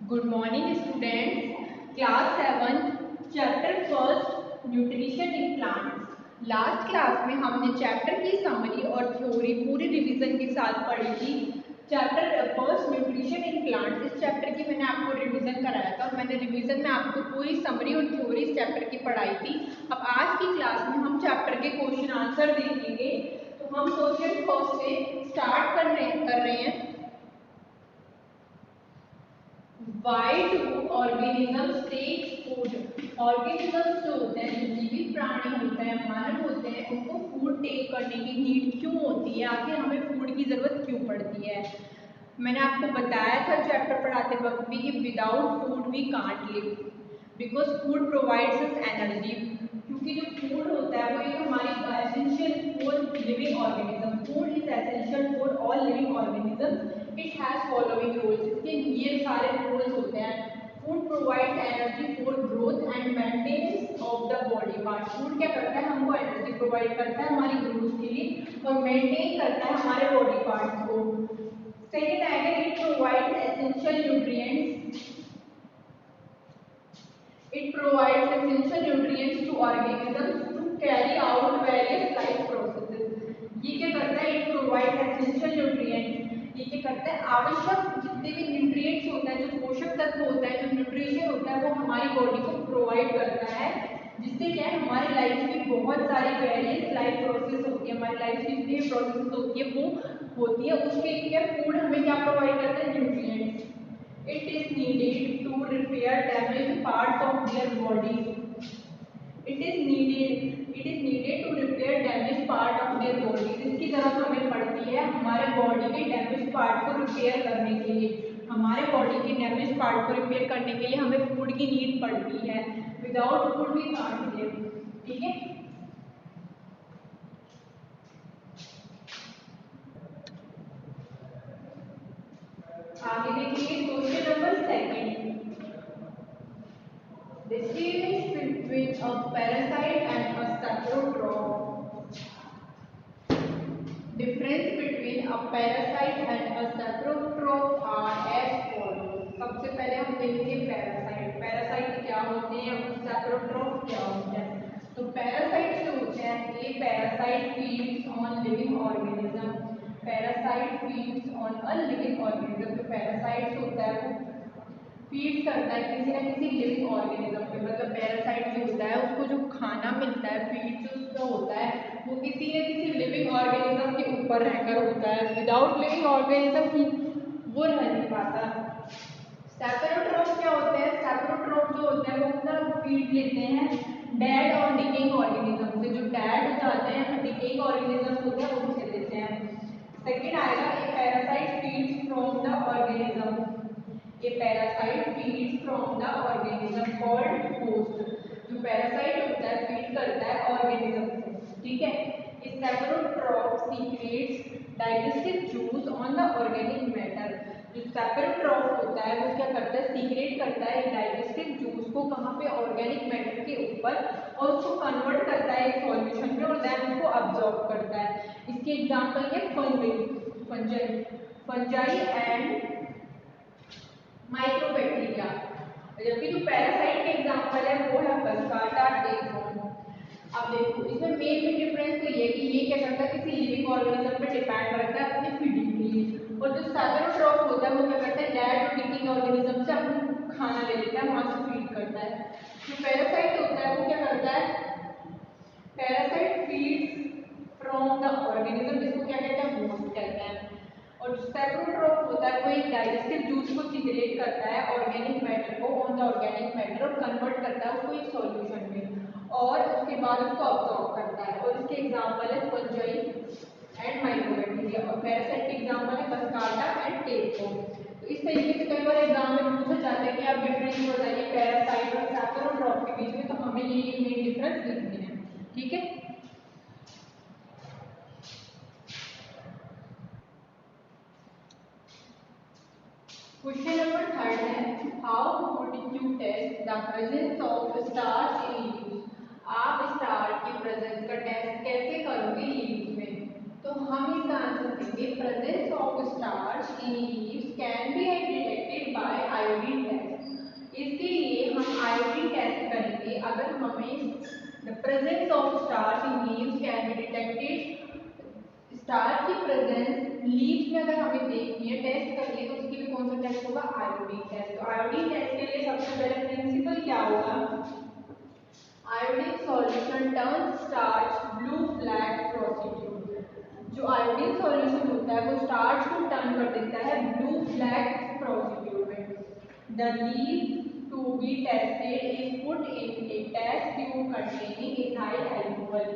Good morning students. Class 7 chapter first nutrition in plants. Last class में हमने chapter की summary और theory पूरी रिवीजन के साथ पढ़ी थी। Chapter first nutrition in plants, इस चैप्टर की मैंने आपको रिवीजन कराया था और मैंने रिवीजन में आपको पूरी समरी और थ्योरी इस चैप्टर की पढ़ाई थी। अब आज की क्लास में हम चैप्टर के क्वेश्चन आंसर देखेंगे। तो हम क्वेश्चन फर्स्ट से स्टार्ट कर रहे हैं। Why do organisms take food? Organisms जो होते हैं, जो जीवित प्राणी होते हैं, मानव होते हैं, उनको फूड टेक करने की नीड क्यों होती है? आखिर हमें फूड की जरूरत क्यों पड़ती है? मैंने आपको बताया था चैप्टर पढ़ाते वक्त भी कि without food we can't live, because food provides us energy. क्योंकि जो फूड होता है वो एक हमारी essential for living organism. Food is essential for all living organism. It has following rules, इसके ये सारे रूल्स होते हैं। Food provides energy for growth and maintenance of the body part. Food क्या करता है? हमको एनर्जी प्रोवाइड करता है हमारी ग्रोथ के लिए और मेंटेन करता है हमारे बॉडी पार्ट्स को। सेकेंड आएगा, it provides essential nutrients. It provides essential nutrients to organisms to carry out various life processes. ये क्या करता है? It provides essential nutrients. ये क्या करता है? आवश्यक जितने भी न्यूट्रिएंट्स होता है, जो पोषक तत्व होता है, जो न्यूट्रिशन होता है, वो हमारी बॉडी को प्रोवाइड करता है। जिससे क्या है, हमारी लाइफ की बहुत सारी वेरियस लाइफ प्रोसेस होती है। हमारी लाइफ की जितनी भी प्रोसेस होती है वो होती है, उसके लिए फूड हमें क्या प्रोवाइड करता है? Nutrients. It is needed to repair damaged parts of their bodies. It is needed to repair damaged part of their bodies. इसकी जरूरत हमें पड़ती है हमारे बॉडी के डैमेज पार्ट को रिपेयर करने के लिए। हमारे बॉडी के डैमेज पार्ट को रिपेयर करने के लिए हमें फूड की नीड पड़ती है। Without food we can't live. ठीक है, आगे देखिए question number second. Distinguish between a parasite and a saprotroph. Difference between a parasite and a saprotroph are as follows. सबसे पहले हम देखेंगे पैरासाइट। पैरासाइट क्या होते हैं और सैप्रोट्रॉफ क्या होते हैं? तो पैरासाइट जो होते हैं, ये parasite feeds on living organism. Parasite feeds on a living organism. जो पैरासाइट्स होता है वो फीड करता है किसी ना किसी लिविंग ऑर्गेनिज्म पे। मतलब पैरासाइट जो होता है उसको जो खाना मिलता है, फीड जो उसका होता है, वो किसी न किसी लिविंग ऑर्गेनिज्म के ऊपर रहकर होता है। विदाउट लिविंग ऑर्गेनिज्म की वो रह नहीं पाता। सैप्रोट्रॉफ क्या होते हैं? सैप्रोट्रॉफ जो होते हैं वो अपना फीड लेते हैं डेड और डिकेइंग ऑर्गेनिज्म से। जो डेड हो जाते हैं, डिकेइंग ऑर्गेनिज्म होते हैं, उनसे लेते हैं। सेकेंड आएगा, ए parasite feeds from the organism. A parasite feeds from the organism called host. जो पैरासाइट होता है फीड करता है ऑर्गेनिज्म से। ठीक है, इस saprotroph secrets digestive juice on the organic matter. जो सैप्रोट्रॉफ होता है वो क्या करता है? सीक्रेट करता है डाइजेस्टिव जूस को। कहाँ पे? ऑर्गेनिक मैटर के ऊपर, और उसको कन्वर्ट करता है एक सॉल्यूशन में और देन उसको अब्जॉर्ब करता है। इसके एग्जांपल है फंजाई एंड माइक्रोबैक्टीरिया। जबकि जो पैरासाइट के एग्जांपल है वो है बस्कार्टा, टेकवर्म। अब देखो इसमें मेन डिफरेंस तो ये कि ये क्या करता है? किसी लिविंग ऑर्गेनिज्म पे डिपेंड करता है अपनी फीडिंग के लिए। और जो सैप्रोट्रॉफ होता है वो क्या करता है? डेड और डिकेइंग ऑर्गेनिज्म से अपना खाना ले लेता है, वहां से फीड करता है। जो पैरासाइट होता है वो क्या करता है? Parasite feeds from the organism, जिसको क्या कहते हैं? होस्ट कहते हैं। और सैप्रोट्रॉफ होता है वो एक डाइजेस्टिव जूस को सीक्रेट करता है ऑर्गेनिक मैटर को, ऑन द ऑर्गेनिक मैटर, और कन्वर्ट करता है उसको एक सॉल्यूशन में और उसके बाद उसको अब्सॉर्ब करता है। और इसके एग्जांपल है फंजाई एंड माइक्रोबैक्टीरिया। और पैरासाइट के एग्जांपल है बस्कार्टा एंड टेकवर्म। तो इस तरीके से कई बार एग्जाम में पूछा जाता है कि आप डिफरेंस बताइए पैरासाइट और सैप्रोट्रॉफ के बीच में, तो हमें ये मेन डिफरेंस लिखने हैं। ठीक है, क्वेश्चन नंबर थर्ड है, how would you test the presence of starch in leaves? आप स्टार्च की प्रेजेंस का टेस्ट कैसे करोगे लीव्स में? तो हम इसका आंसर देंगे, presence of starch in leaves can be detected by iodine test. हमें the presence of starch in leaves can be detected. Starch की प्रेजेंस लीव्स में अगर हमें देखनी है, टेस्ट करनी है, तो उसके लिए कौन सा टेस्ट होगा? Iodine test. तो आयोडीन टेस्ट के लिए सबसे पहले प्रिंसिपल क्या होगा? Iodine solution turn starch blue black procedure. जो आयोडीन सॉल्यूशन होता है वो स्टार्च को टर्न कर देता है ब्लू ब्लैक प्रोसीड्यूर में। The leaf to be tested is put in a test tube containing ethyl alcohol.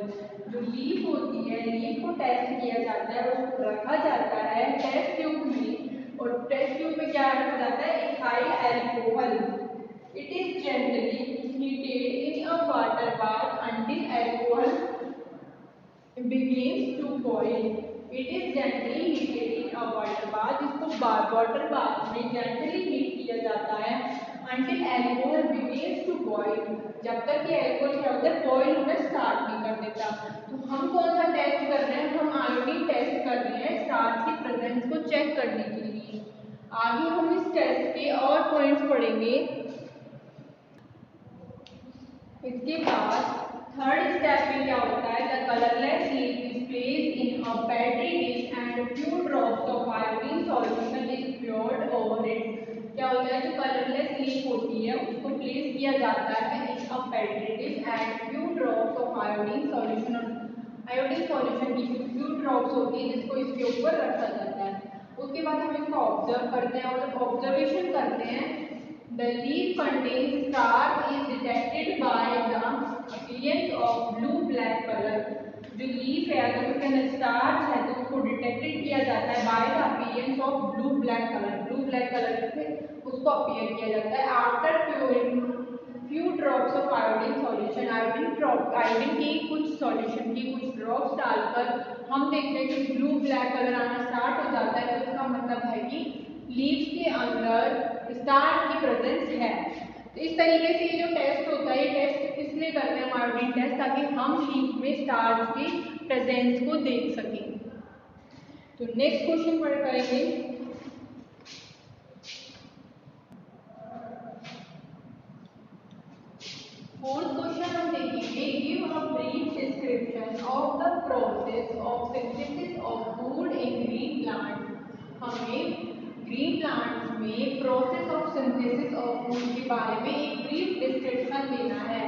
जो लीफ होती है, लीफ को टेस्ट किया जाता है, उसको रखा जाता है टेस्ट ट्यूब में, और टेस्ट ट्यूब में क्या रखा जाता है? Ethyl alcohol. It is generally heated in a water bath until alcohol begins to boil. It is gently heated in a water bath. इसको वाटर बाथ में gently heat किया जाता है until alcohol begins to boil, जब तक कि alcohol क्या होता है? boil होना स्टार्ट नहीं कर देता। तो हम कौन सा टेस्ट कर रहे हैं? हम आयोडीन टेस्ट कर रहे हैं स्टार्च की प्रेजेंस को चेक करने के लिए। आगे हम इस टेस्ट के और पॉइंट्स पढ़ेंगे। इसके बाद थर्ड स्टेप में क्या होता है? The colourless leaf is placed in a petri dish and few drops of iodine solution is poured over it. क्या होता है? जो कलरलेस लीफ होती है उसको प्लेस किया जाता है in a petri dish and few drops of iodine solution. Iodine solution की फ्यू ड्रॉप्स होती है जिसको इसके ऊपर रखा जाता है। उसके बाद हम इसको ऑब्जर्व करते हैं, और जब ऑब्जर्वेशन करते हैं, the leaf contains starch is detected by the appearance of blue black color। जो लीफ है अगर उसके अंदर स्टार्च है तो उसको डिटेक्टेड किया जाता है by the appearance of blue black colour. Blue black colour से उसको अपीयर किया जाता है after pouring few drops of iodine solution. Iodine की कुछ सॉल्यूशन की कुछ ड्रॉप्स डालकर हम देखते हैं कि ब्लू ब्लैक कलर आना स्टार्ट हो जाता है, तो इसका मतलब है कि लीव्स के अंदर स्टार्च की प्रेजेंस है। तो इस तरीके से ये जो टेस्ट होता है, ये टेस्ट इसलिए करते हैं हम आयोडीन टेस्ट, ताकि हम लीव में स्टार्च की प्रेजेंस को देख सकें। तो नेक्स्ट क्वेश्चन पढ़ करेंगे। फोर्थ क्वेश्चन हम देखेंगे, give a brief description of the process of synthesis of food in green plant. हमें ग्रीन प्लांट्स में process of synthesis of food के बारे में एक ब्रीफ डिस्क्रिप्शन देना है।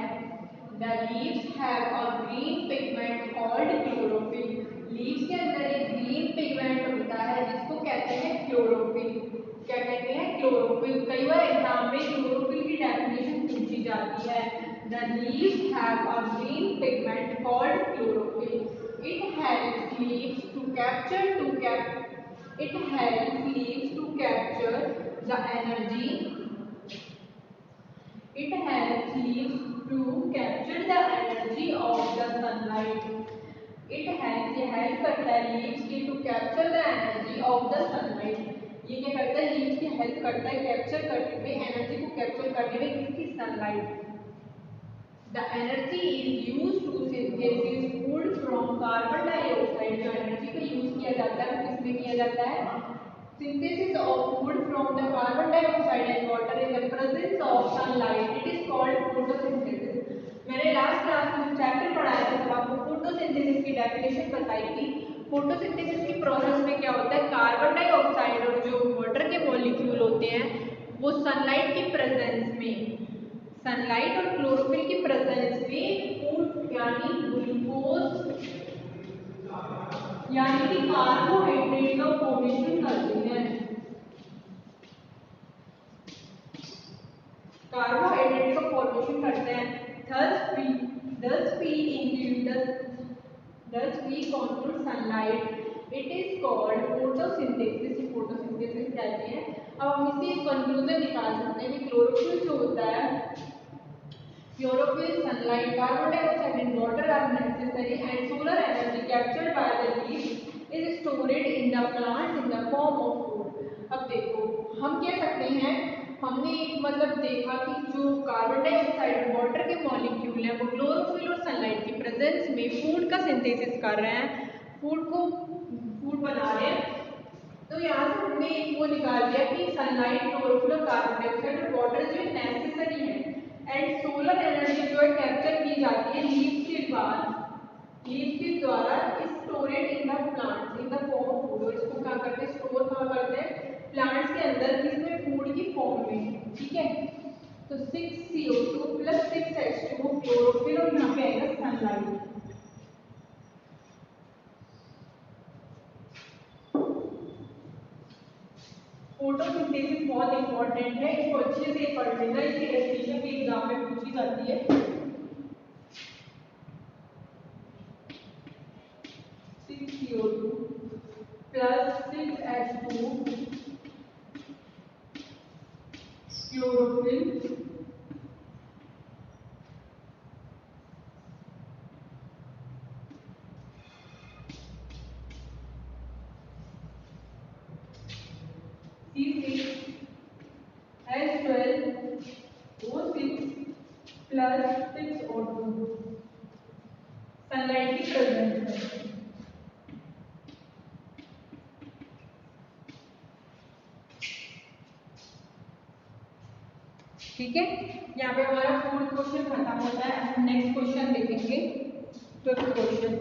The leaves have a green pigment called chlorophyll. Leaves के अंदर एक ग्रीन पिगमेंट होता है जिसको कहते हैं क्लोरोफिल। क्या कहते हैं? क्लोरोफिल। कई बार एग्जाम में क्लोरोफिल की डेफिनेशन पूछी जाती है। The leaves have a green pigment called chlorophyll. It helps leaves to capture It helps leaves to capture the energy. It helps leaves to capture the energy of the sunlight. It helps, ये help करता है leaves की to capture the energy of the sunlight। ये क्या करता है? leaves की help करता है capture करने में, energy को capture करने में किसकी? sunlight। The energy is used to synthesize food from carbon dioxide। जो energy का use किया जाता है वो किसमें किया जाता है? Synthesis of food from the carbon dioxide and water in the presence of sunlight, it is called photosynthesis। मैंने लास्ट क्लास में चैप्टर पढ़ाया था तब आपको फोटोसिंथेसिस की डेफिनेशन बताई थी। फोटोसिंथेसिस की प्रोसेस में क्या होता है? कार्बन डाइऑक्साइड और जो वाटर के मॉलिक्यूल होते हैं वो सनलाइट की प्रेजेंस में, सनलाइट और क्लोरोफिल की प्रेजेंस में फूड यानी ग्लूकोज यानी कि कार्बोहाइड्रेट का फॉर्मेशन करते हैं। कार्बोहाइड्रेट का फॉर्मेशन करते हैं। thus we control sunlight, it is called photosynthesis। Photosynthesis कहते हैं। अब हम इससे एक कंक्लूजन निकाल सकते हैं कि क्लोरोफिल जो होता है, chlorophyll, sunlight, carbon dioxide and water are necessary and solar energy captured by the leaves is stored in the plants in the form of food. अब देखो हम कह सकते हैं, हमने एक मतलब देखा कि जो कार्बन डाइऑक्साइड और वाटर के मॉलिक्यूल हैं वो क्लोरोफिल और सनलाइट की प्रेजेंस में फूड का सिंथेसिस कर रहे हैं, फूड बना रहे हैं। तो यहाँ से हमने एक वो निकाल दिया कि सनलाइट, क्लोरोफिल और कार्बन डाइऑक्साइड और वाटर जो है नेसेसरी है, एंड सोलर एनर्जी जो है कैप्चर द्वारा storeyed in the plants in the form of food. इसको क्या करते हैं, स्टोर कहाँ करते हैं, प्लांट्स के अंदर, किसमें, फूड की फॉर्म में। ठीक है, तो 6CO2 प्लस 6H2 क्लोरोफिल और यहाँ पे आएगा सनलाइट। फोटोसिंथेसिस बहुत इंपॉर्टेंट है, इसको अच्छे से पढ़ लेना, इसकी डेफिनेशन भी एग्जाम में पूछी जाती है। 6CO2 plus 6H2 chlorophyll C6H12O6 plus 6O2 sunlight की प्रेजेंस में। ठीक है, यहाँ पे हमारा 4th क्वेश्चन खत्म होता है। नेक्स्ट क्वेश्चन देखेंगे, 5th क्वेश्चन।